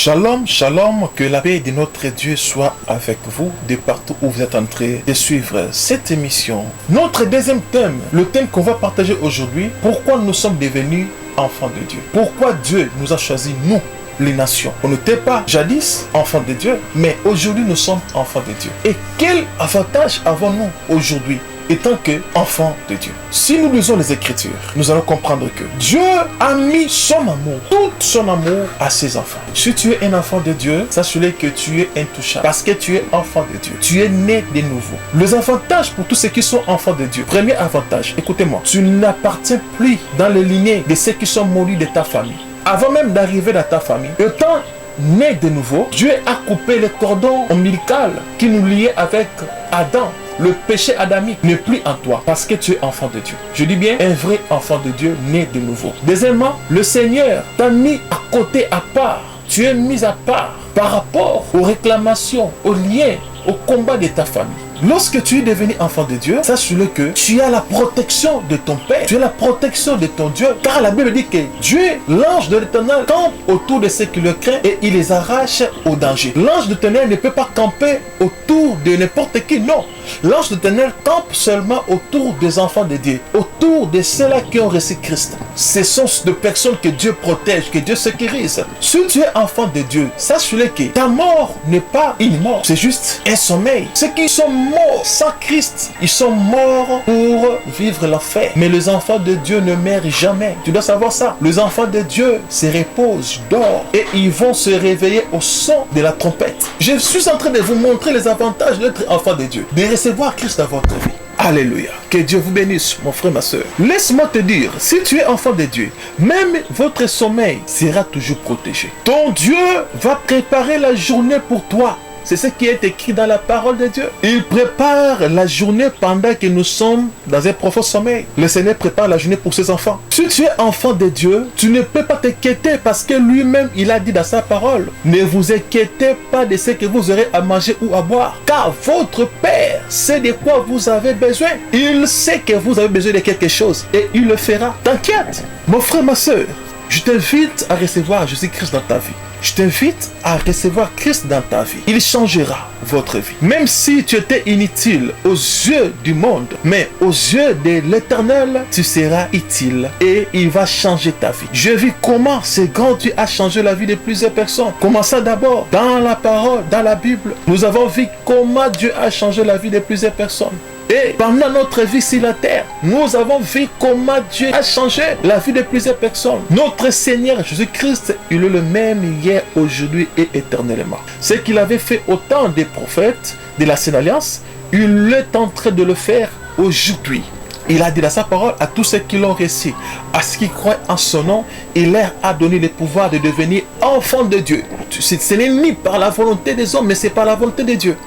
Shalom, shalom, que la paix de notre Dieu soit avec vous de partout où vous êtes en train de suivre cette émission. Notre deuxième thème, le thème qu'on va partager aujourd'hui, pourquoi nous sommes devenus enfants de Dieu. Pourquoi Dieu nous a choisis, nous, les nations. On n'était pas jadis enfants de Dieu, mais aujourd'hui nous sommes enfants de Dieu. Et quel avantage avons-nous aujourd'hui étant qu'enfants de Dieu? Si nous lisons les Écritures, nous allons comprendre que Dieu a mis son amour, tout son amour à ses enfants. Si tu es un enfant de Dieu, sache-le que tu es intouchable parce que tu es enfant de Dieu. Tu es né de nouveau. Les avantages pour tous ceux qui sont enfants de Dieu. Premier avantage, écoutez-moi, tu n'appartiens plus dans les lignées de ceux qui sont mourus de ta famille. Avant même d'arriver dans ta famille, étant né de nouveau, Dieu a coupé le cordon ombilical qui nous liait avec Adam. Le péché adamique n'est plus en toi parce que tu es enfant de Dieu. Je dis bien un vrai enfant de Dieu né de nouveau. Deuxièmement, le Seigneur t'a mis à côté, à part. Tu es mis à part par rapport aux réclamations, aux liens, au combat de ta famille. Lorsque tu es devenu enfant de Dieu, sache-le que tu as la protection de ton Père, tu as la protection de ton Dieu, car la Bible dit que Dieu, l'ange de l'Éternel, campe autour de ceux qui le craignent et il les arrache au danger. L'ange de l'Éternel ne peut pas camper autour de n'importe qui, non. L'ange de l'Éternel campe seulement autour des enfants de Dieu, autour de ceux-là qui ont reçu Christ. Ce sont des personnes que Dieu protège, que Dieu sécurise. Si tu es enfant de Dieu, sache-le que ta mort n'est pas une mort, c'est juste un sommeil. Ceux qui sont morts sans Christ, ils sont morts pour vivre l'enfer. Mais les enfants de Dieu ne meurent jamais. Tu dois savoir ça. Les enfants de Dieu se reposent, dorment et ils vont se réveiller au son de la trompette. Je suis en train de vous montrer les avantages d'être enfant de Dieu, de recevoir Christ dans votre vie. Alléluia. Que Dieu vous bénisse, mon frère, ma soeur. Laisse-moi te dire, si tu es enfant de Dieu, même votre sommeil sera toujours protégé. Ton Dieu va préparer la journée pour toi. C'est ce qui est écrit dans la parole de Dieu. Il prépare la journée pendant que nous sommes dans un profond sommeil. Le Seigneur prépare la journée pour ses enfants. Si tu es enfant de Dieu, tu ne peux pas t'inquiéter parce que lui-même, il a dit dans sa parole, ne vous inquiétez pas de ce que vous aurez à manger ou à boire, car votre Père sait de quoi vous avez besoin. Il sait que vous avez besoin de quelque chose et il le fera. T'inquiète, mon frère, ma soeur, je t'invite à recevoir Jésus-Christ dans ta vie. Je t'invite à recevoir Christ dans ta vie. Il changera votre vie. Même si tu étais inutile aux yeux du monde, mais aux yeux de l'Éternel, tu seras utile et il va changer ta vie. Je vis comment ce grand Dieu a changé la vie de plusieurs personnes. Commençons d'abord dans la parole, dans la Bible. Nous avons vu comment Dieu a changé la vie de plusieurs personnes. Et pendant notre vie sur la terre, nous avons vu comment Dieu a changé la vie de plusieurs personnes. Notre Seigneur Jésus-Christ, il est le même hier, aujourd'hui et éternellement. Ce qu'il avait fait au temps des prophètes de la Sainte Alliance, il est en train de le faire aujourd'hui. Il a dit dans sa parole à tous ceux qui l'ont reçu, à ceux qui croient en son nom, il leur a donné le pouvoir de devenir enfants de Dieu. Ce n'est ni par la volonté des hommes, mais c'est par la volonté de Dieu.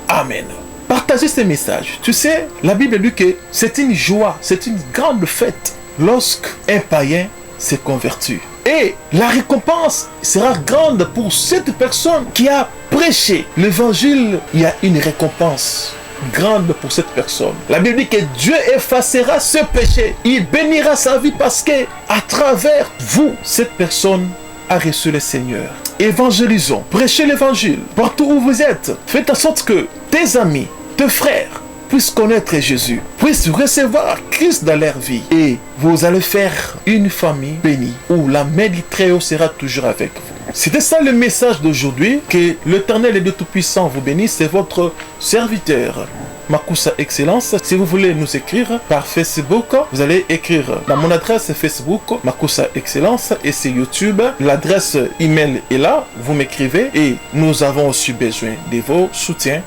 Amen. Partagez ce message. Tu sais, la Bible dit que c'est une joie, c'est une grande fête lorsqu'un païen s'est converti. Et la récompense sera grande pour cette personne qui a prêché l'évangile. Il y a une récompense grande pour cette personne. La Bible dit que Dieu effacera ce péché. Il bénira sa vie parce que à travers vous, cette personne a reçu le Seigneur. Évangélisons, prêchez l'évangile partout où vous êtes. Faites en sorte que tes amis, tes frères puissent connaître Jésus, puissent recevoir Christ dans leur vie. Et vous allez faire une famille bénie où la main du Très-Haut sera toujours avec vous. C'était ça le message d'aujourd'hui. Que l'Éternel et de Tout-Puissant vous bénisse. C'est votre serviteur Makusa Excellence. Si vous voulez nous écrire par Facebook, vous allez écrire dans mon adresse Facebook Makusa Excellence et c'est YouTube. L'adresse email est là. Vous m'écrivez et nous avons aussi besoin de vos soutiens,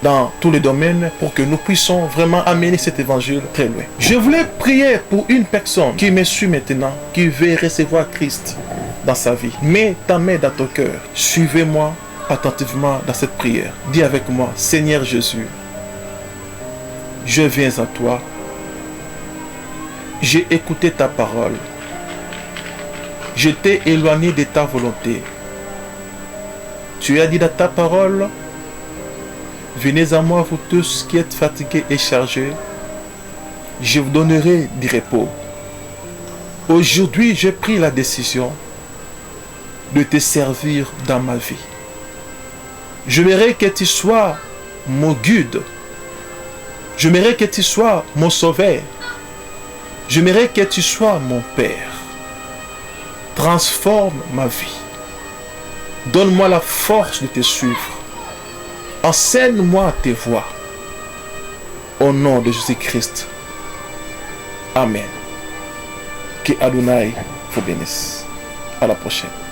dans tous les domaines pour que nous puissions vraiment amener cet évangile très loin. Je voulais prier pour une personne qui me suit maintenant, qui veut recevoir Christ dans sa vie. Mets ta main dans ton cœur. Suivez-moi attentivement dans cette prière. Dis avec moi, Seigneur Jésus, je viens à toi. J'ai écouté ta parole. Je t'ai éloigné de ta volonté. Tu as dit dans ta parole, venez à moi vous tous qui êtes fatigués et chargés. Je vous donnerai du repos. Aujourd'hui, j'ai pris la décision de te servir dans ma vie. J'aimerais que tu sois mon guide. J'aimerais que tu sois mon sauveur. J'aimerais que tu sois mon Père. Transforme ma vie. Donne-moi la force de te suivre. Enseigne-moi tes voies. Au nom de Jésus-Christ. Amen. Que Adonai vous bénisse. À la prochaine.